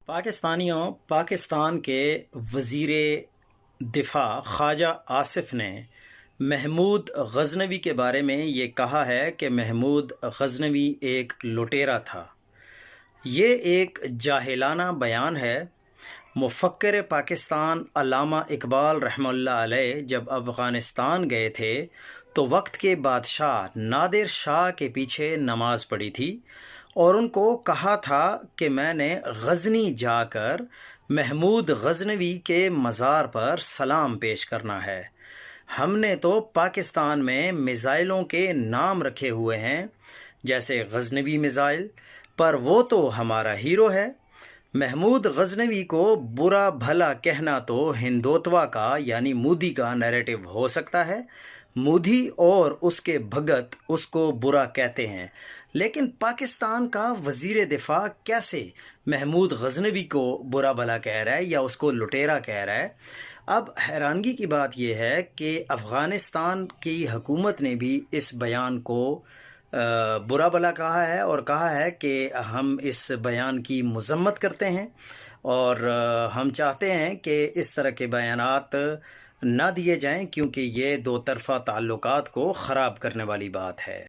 پاکستانیوں، پاکستان کے وزیر دفاع خواجہ آصف نے محمود غزنوی کے بارے میں یہ کہا ہے کہ محمود غزنوی ایک لٹیرا تھا۔ یہ ایک جاہلانہ بیان ہے۔ مفکر پاکستان علامہ اقبال رحمہ اللہ علیہ جب افغانستان گئے تھے تو وقت کے بادشاہ نادر شاہ کے پیچھے نماز پڑھی تھی اور ان کو کہا تھا کہ میں نے غزنی جا کر محمود غزنوی کے مزار پر سلام پیش کرنا ہے۔ ہم نے تو پاکستان میں میزائلوں کے نام رکھے ہوئے ہیں، جیسے غزنوی میزائل، پر وہ تو ہمارا ہیرو ہے۔ محمود غزنوی کو برا بھلا کہنا تو ہندوتوا کا یعنی مودی کا نیریٹو ہو سکتا ہے۔ مودی اور اس کے بھگت اس کو برا کہتے ہیں، لیکن پاکستان کا وزیر دفاع کیسے محمود غزنوی کو برا بھلا کہہ رہا ہے یا اس کو لٹیرا کہہ رہا ہے؟ اب حیرانگی کی بات یہ ہے کہ افغانستان کی حکومت نے بھی اس بیان کو برا بھلا کہا ہے اور کہا ہے کہ ہم اس بیان کی مذمت کرتے ہیں اور ہم چاہتے ہیں کہ اس طرح کے بیانات نہ دیے جائیں، کیونکہ یہ دو طرفہ تعلقات کو خراب کرنے والی بات ہے۔